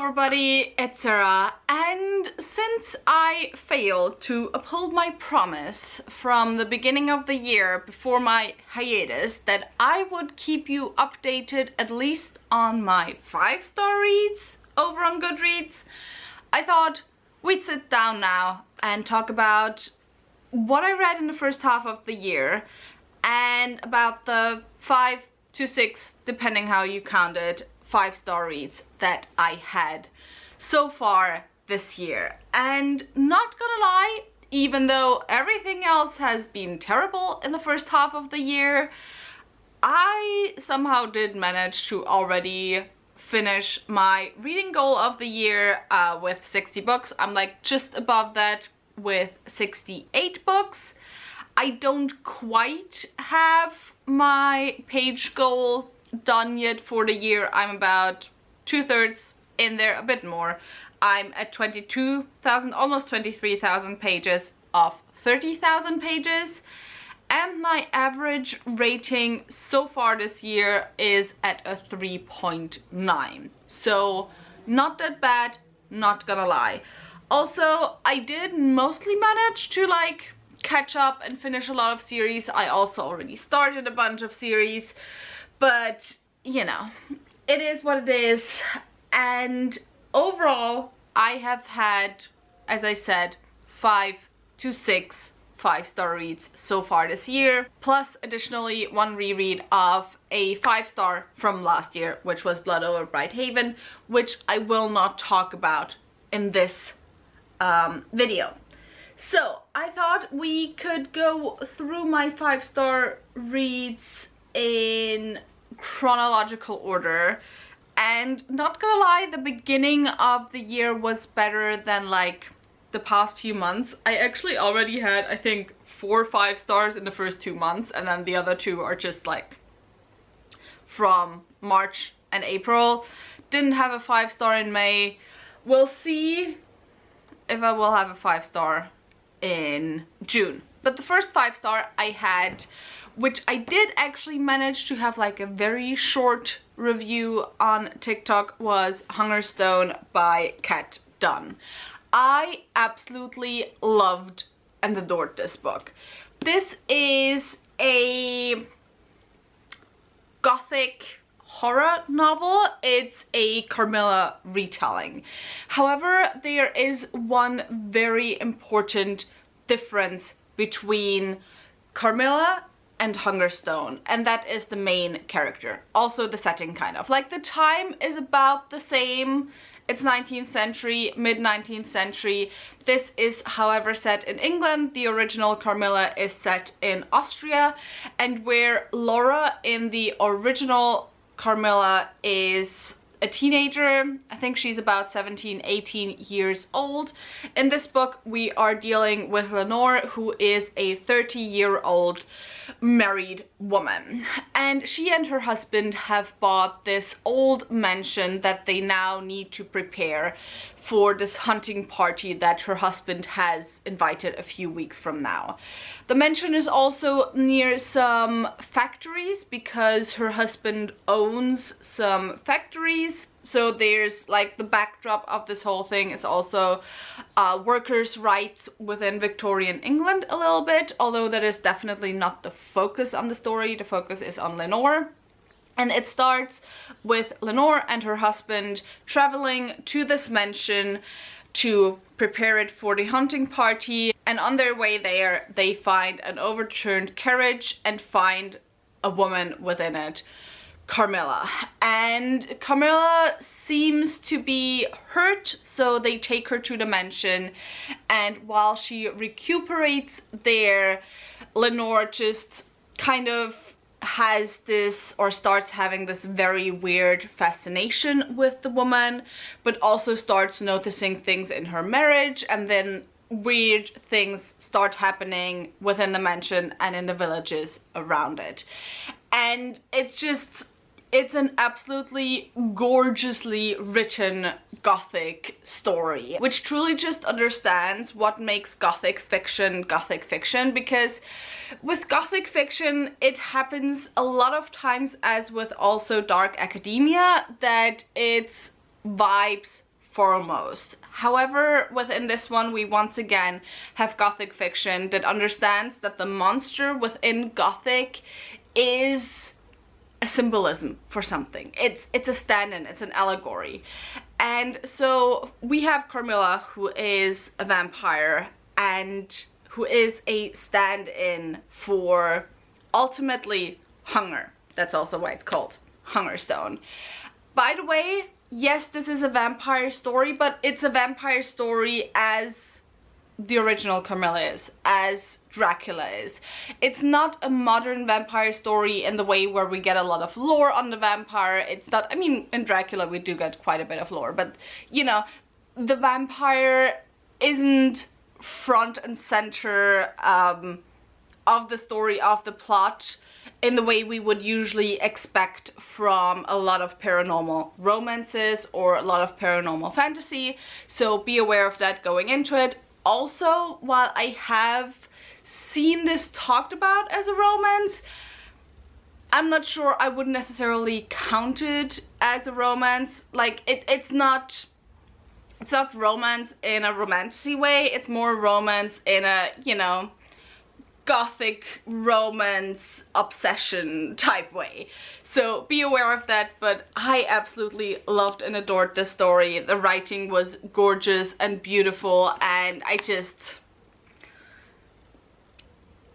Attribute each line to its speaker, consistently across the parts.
Speaker 1: everybody, it's Sarah, and since I failed to uphold my promise from the beginning of the year before my hiatus that I would keep you updated at least on my 5-star reads over on Goodreads, I thought we'd sit down now and talk about what I read in the first half of the year and about the 5 to 6, depending how you count it, 5-star reads that I had so far this year. And not gonna lie, even though everything else has been terrible in the first half of the year, I somehow did manage to already finish my reading goal of the year with 60 books. I'm like just above that with 68 books. I don't quite have my page goal done yet for the year. I'm about 2/3 in there, a bit more. I'm at 22,000, almost 23,000 pages of 30,000 pages, and my average rating so far this year is at a 3.9. So not that bad, not gonna lie. Also, I did mostly manage to like catch up and finish a lot of series. I also already started a bunch of series, but you know, it is what it is. And overall, I have had, as I said, 5 to 6 5-star reads so far this year, plus additionally one reread of a 5-star from last year, which was Blood Over Brighthaven, which I will not talk about in this video. So I thought we could go through my 5-star reads in chronological order, and not gonna lie, the beginning of the year was better than like the past few months. I actually already had, I think, 4 5-stars in the first 2 months, and then the other 2 are just like from March and April. Didn't have a 5-star in May. We'll see if I will have a 5-star in June. But the first 5-star I had, which I did actually manage to have like a very short review on TikTok, was Hungerstone by Kat Dunn. I absolutely loved and adored this book. This is a gothic horror novel. It's a Carmilla retelling. However, there is one very important difference between Carmilla and Hungerstone, and that is the main character. Also the setting, kind of. Like the time is about the same. It's 19th century, mid-19th century. This is, however, set in England. The original Carmilla is set in Austria, and where Laura in the original Carmilla is a teenager, I think she's about 17, 18 years old. In this book, we are dealing with Lenore, who is a 30-year-old married woman. And she and her husband have bought this old mansion that they now need to prepare for this hunting party that her husband has invited a few weeks from now. The mansion is also near some factories because her husband owns some factories. So there's like the backdrop of this whole thing is also workers' rights within Victorian England a little bit, although that is definitely not the focus on the story. The focus is on Lenore. And it starts with Lenore and her husband traveling to this mansion to prepare it for the hunting party. And on their way there, they find an overturned carriage and find a woman within it, Carmilla. And Carmilla seems to be hurt, so they take her to the mansion. And while she recuperates there, Lenore just kind of has this, or starts having this very weird fascination with the woman, but also starts noticing things in her marriage, and then weird things start happening within the mansion and in the villages around it. And it's just, it's an absolutely gorgeously written gothic story, which truly just understands what makes gothic fiction, because with gothic fiction, it happens a lot of times, as with also dark academia, that its vibes foremost. However, within this one, we once again have Gothic fiction that understands that the monster within Gothic is a symbolism for something. It's a stand-in, it's an allegory. And so we have Carmilla, who is a vampire and who is a stand-in for ultimately hunger. That's also why it's called Hungerstone. By the way, yes, this is a vampire story, but it's a vampire story as the original Carmilla is, as Dracula is. It's not a modern vampire story in the way where we get a lot of lore on the vampire. It's not, I mean, in Dracula we do get quite a bit of lore, but you know, the vampire isn't front and center of the story, of the plot, in the way we would usually expect from a lot of paranormal romances or a lot of paranormal fantasy. So be aware of that going into it. Also, while I have seen this talked about as a romance, I'm not sure I would necessarily count it as a romance. Like, it's not romance in a romantic way, it's more romance in a, you know, Gothic romance obsession type way. So be aware of that, but I absolutely loved and adored this story. The writing was gorgeous and beautiful, and I just...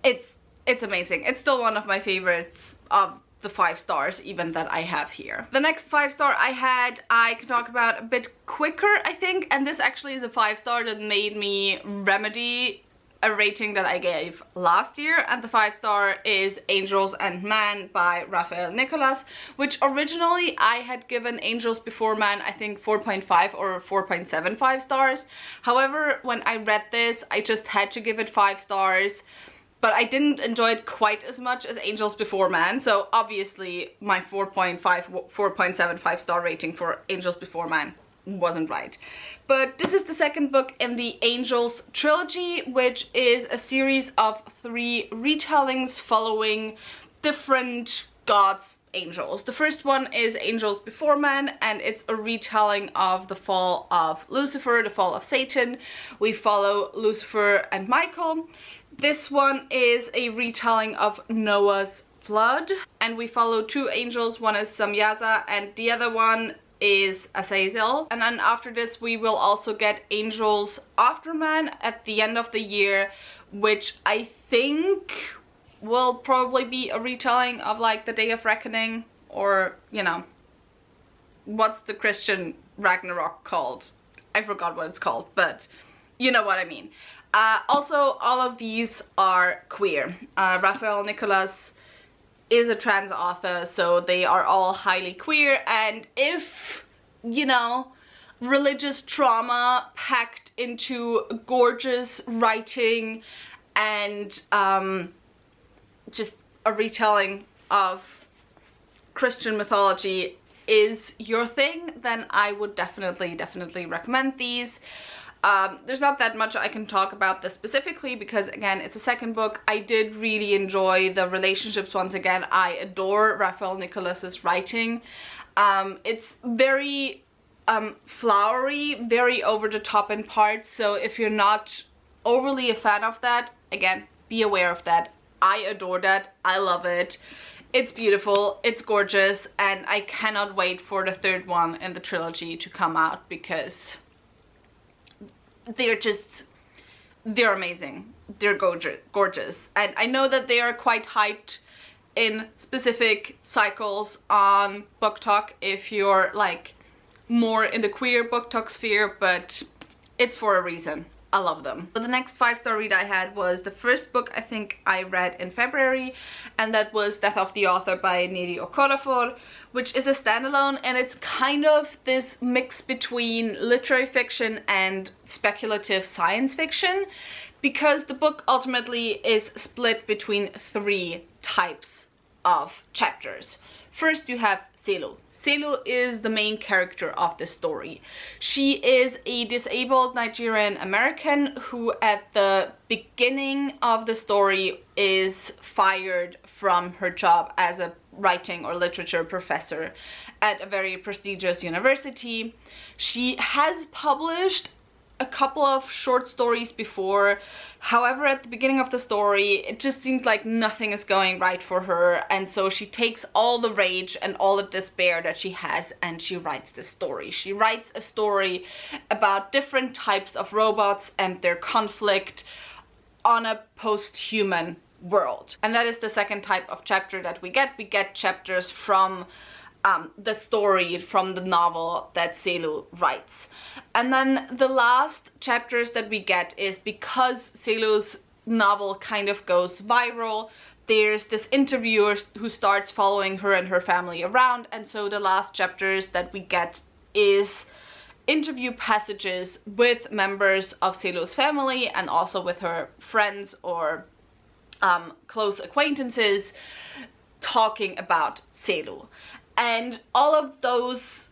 Speaker 1: It's amazing. It's still one of my favorites of the 5 stars even that I have here. The next 5-star I had, I can talk about a bit quicker, I think, and this actually is a 5-star that made me remedy a rating that I gave last year, and the 5-star is Angels and Man by Raphael Nicolas, which originally I had given Angels Before Man, I think 4.5 or 4.75 stars. However, when I read this, I just had to give it 5 stars, but I didn't enjoy it quite as much as Angels Before Man, so obviously my 4.75 star rating for Angels Before Man wasn't right. But this is the second book in the Angels trilogy, which is a series of 3 retellings following different gods' angels. The first one is Angels Before Man, and it's a retelling of the fall of Lucifer, the fall of Satan. We follow Lucifer and Michael. This one is a retelling of Noah's flood, and we follow 2 angels. One is Samyaza and the other one is Azazel. And then after this we will also get Angels After Man at the end of the year, which I think will probably be a retelling of like the Day of Reckoning, or, you know, what's the Christian Ragnarok called? I forgot what it's called, but you know what I mean. Also, all of these are queer. Raphael Nicolas is a trans author, so they are all highly queer, and if, you know, religious trauma packed into gorgeous writing and just a retelling of Christian mythology is your thing, then I would definitely recommend these. There's not that much I can talk about this specifically because, again, it's a second book. I did really enjoy the relationships once again. I adore Raphael Nicolas's writing. It's very flowery, very over the top in parts, so if you're not overly a fan of that, again, be aware of that. I adore that. I love it. It's beautiful, it's gorgeous, and I cannot wait for the 3rd one in the trilogy to come out because they're amazing. They're gorgeous. And I know that they are quite hyped in specific cycles on Book Talk if you're like more in the queer Book Talk sphere, but it's for a reason. I love them. So the next 5-star read I had was the first book I think I read in February, and that was Death of the Author by Neri Okorafor, which is a standalone, and it's kind of this mix between literary fiction and speculative science fiction, because the book ultimately is split between 3 types of chapters. First you have Selu. Selu is the main character of this story. She is a disabled Nigerian American who at the beginning of the story is fired from her job as a writing or literature professor at a very prestigious university. She has published a couple of short stories before. However, at the beginning of the story, it just seems like nothing is going right for her, and so she takes all the rage and all the despair that she has and she writes this story. She writes a story about different types of robots and their conflict on a post-human world. And that is the second type of chapter that we get. We get chapters from the story, from the novel that Selu writes. And then the last chapters that we get is, because Selu's novel kind of goes viral, there's this interviewer who starts following her and her family around, and so the last chapters that we get is interview passages with members of Selu's family and also with her friends or close acquaintances talking about Selu. And all of those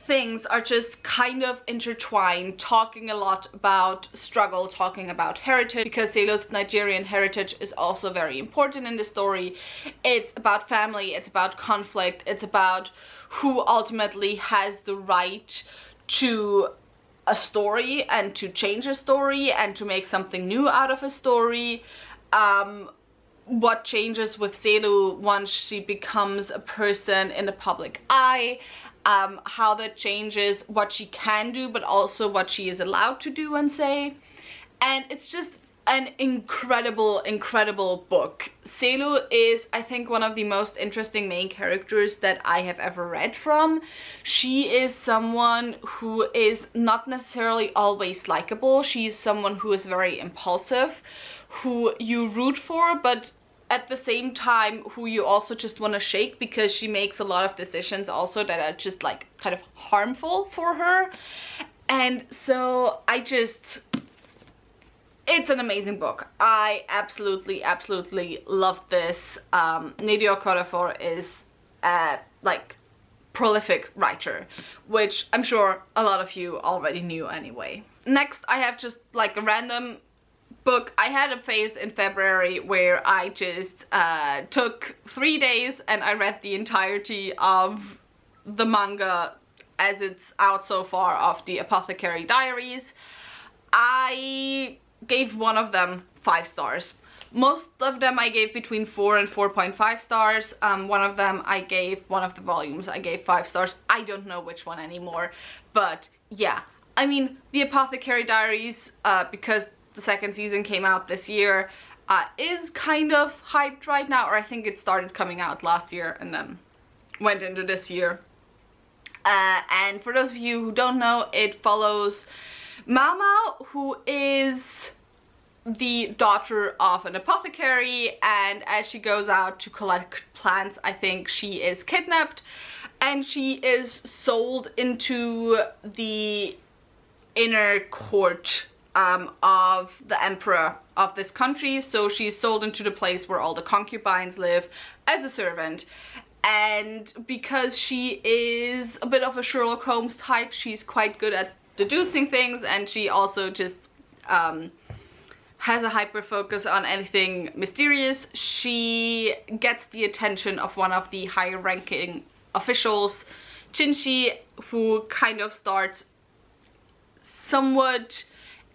Speaker 1: things are just kind of intertwined, talking a lot about struggle, talking about heritage, because Selu's Nigerian heritage is also very important in the story. It's about family, it's about conflict, it's about who ultimately has the right to a story and to change a story and to make something new out of a story. What changes with Selu once she becomes a person in the public eye, how that changes what she can do but also what she is allowed to do and say. And it's just an incredible book. Selu is, I think, one of the most interesting main characters that I have ever read from. She is someone who is not necessarily always likable. She is someone who is very impulsive, who you root for, but at the same time who you also just want to shake, because she makes a lot of decisions also that are just like kind of harmful for her. And so it's an amazing book. I absolutely love this. Nidio Okorafor is like prolific writer, which I'm sure a lot of you already knew anyway. Next, I have just like a random book. I had a phase in February where I just took 3 days and I read the entirety of the manga as it's out so far of the Apothecary Diaries. I gave one of them 5 stars. Most of them I gave between 4 and 4.5 stars. One of them I gave, one of the volumes I gave 5 stars. I don't know which one anymore, but yeah. I mean, the Apothecary Diaries, because the second season came out this year, is kind of hyped right now, or I think it started coming out last year and then went into this year. And for those of you who don't know, it follows Mama, who is the daughter of an apothecary, and as she goes out to collect plants, I think she is kidnapped and she is sold into the inner court of the emperor of this country. So she's sold into the place where all the concubines live as a servant, and because she is a bit of a Sherlock Holmes type, she's quite good at deducing things, and she also just has a hyper focus on anything mysterious. She gets the attention of one of the higher ranking officials, Chinshi, who kind of starts somewhat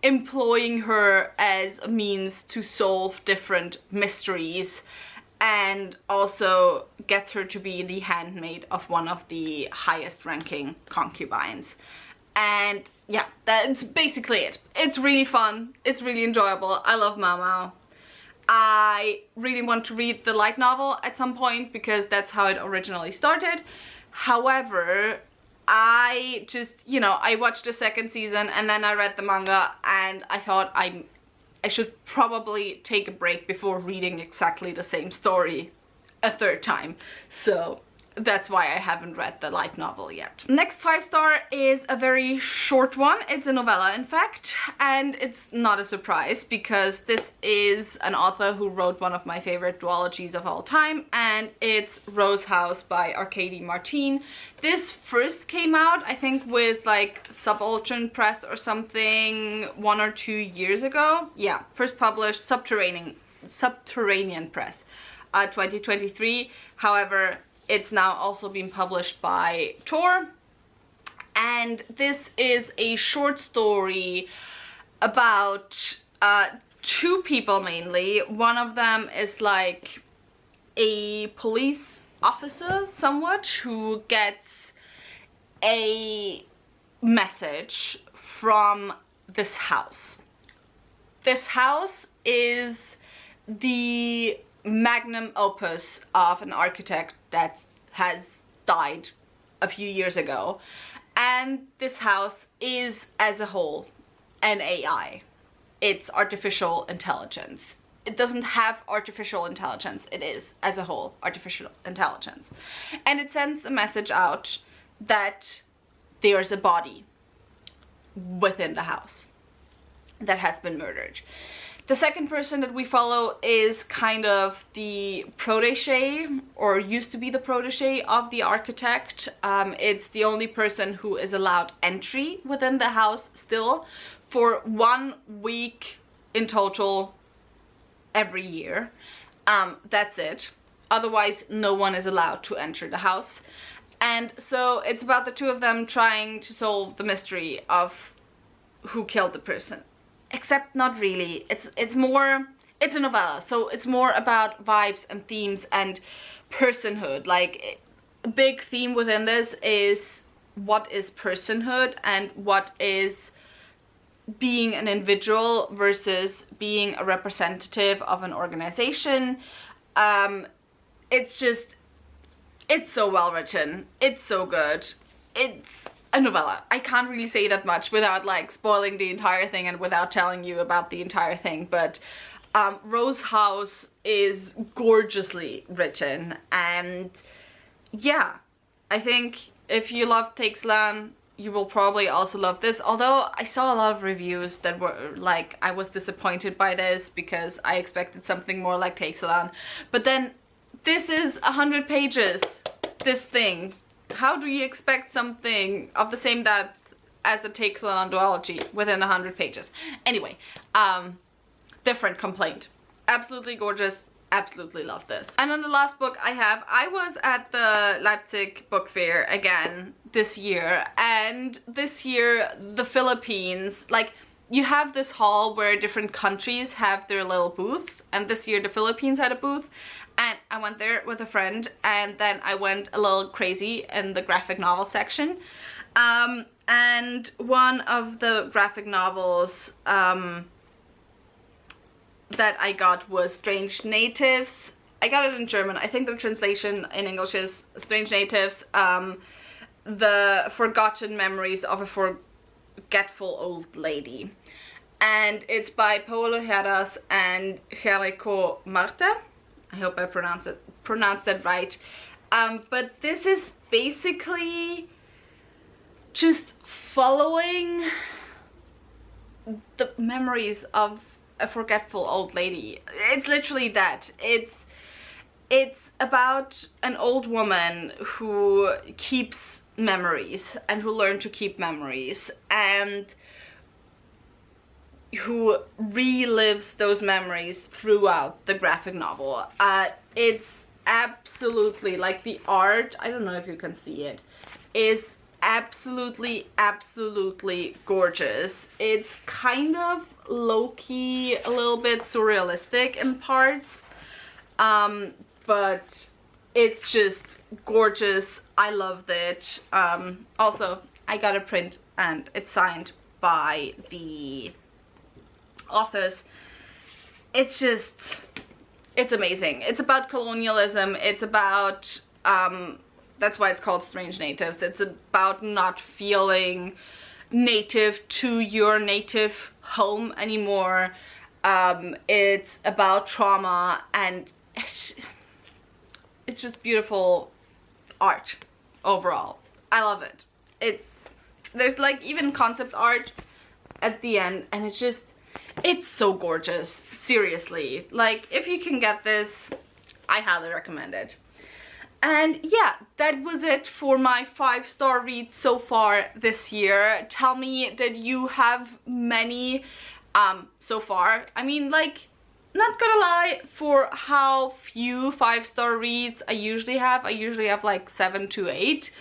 Speaker 1: employing her as a means to solve different mysteries, and also gets her to be the handmaid of one of the highest ranking concubines. And yeah, that's basically it. It's really fun, it's really enjoyable. I love Mama. I really want to read the light novel at some point because that's how it originally started. However, I just, you know, I watched the second season and then I read the manga and I thought I should probably take a break before reading exactly the same story a third time. So that's why I haven't read the light novel yet. Next 5-star is a very short one. It's a novella, in fact, and it's not a surprise because this is an author who wrote one of my favorite duologies of all time, and it's Rose House by Arkady Martin. This first came out, I think, with like Subaltern Press or something 1 or 2 years ago. Yeah, first published Subterranean Press, 2023. However, it's now also been published by Tor, and this is a short story about 2 people mainly. One of them is like a police officer somewhat who gets a message from this house. This house is the magnum opus of an architect that has died a few years ago, and this house is as a whole an AI. It's artificial intelligence. It doesn't have artificial intelligence, it is as a whole artificial intelligence, and it sends a message out that there's a body within the house that has been murdered. The second person that we follow is kind of the protege, or used to be the protege of the architect. It's the only person who is allowed entry within the house still for 1 week in total every year. That's it. Otherwise, no one is allowed to enter the house. And so it's about the 2 of them trying to solve the mystery of who killed the person. Except not really. It's a novella, so it's more about vibes and themes and personhood. Like, a big theme within this is what is personhood and what is being an individual versus being a representative of an organization. It's so well written. It's so good. It's a novella. I can't really say that much without like spoiling the entire thing and without telling you about the entire thing, but Rose House is gorgeously written, and yeah, I think if you love Texlan, you will probably also love this, although I saw a lot of reviews that were like, I was disappointed by this because I expected something more like Texlan, but then this is 100 pages, this thing. How do you expect something of the same depth as the Texlan duology within 100 pages? Anyway, different complaint. Absolutely gorgeous. Absolutely love this. And then the last book I was at the Leipzig Book Fair again this year, and this year the Philippines, like, you have this hall where different countries have their little booths, and this year the Philippines had a booth, and I went there with a friend, and then I went a little crazy in the graphic novel section, and one of the graphic novels that I got was Strange Natives. I got it in German. I think the translation in English is Strange Natives, the Forgotten Memories of a Forgetful Old Lady. And it's by Paolo Hiatas and Jericho Marta. I hope I pronounced that right. But this is basically just following the memories of a forgetful old lady. It's literally that. It's about an old woman who keeps memories and who learned to keep memories and who relives those memories throughout the graphic novel. It's absolutely, like, the art, I don't know if you can see it, is absolutely gorgeous. It's kind of low-key, a little bit surrealistic in parts, but it's just gorgeous. I loved it. Also, I got a print and it's signed by the authors. It's amazing. It's about colonialism. It's about that's why it's called Strange Natives. It's about not feeling native to your native home anymore. It's about trauma, and it's just beautiful art overall. I love it. There's like even concept art at the end, and it's so gorgeous. Seriously, like if you can get this, I highly recommend it. And yeah, that was it for my 5-star reads so far this year. Tell me, did you have many so far? I mean, like, not gonna lie, for how few 5-star reads I usually have like 7 to 8.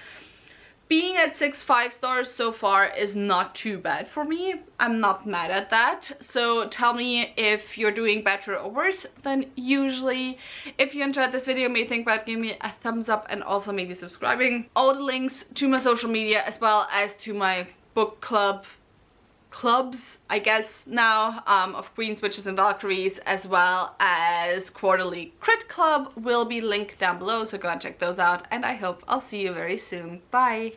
Speaker 1: Being at 6 5-stars so far is not too bad for me. I'm not mad at that. So tell me if you're doing better or worse than usually. If you enjoyed this video, maybe think about giving me a thumbs up and also maybe subscribing. All the links to my social media as well as to my book clubs, I guess now, of Queens, Witches and Valkyries, as well as quarterly crit club will be linked down below, so go and check those out, and I hope I'll see you very soon. Bye!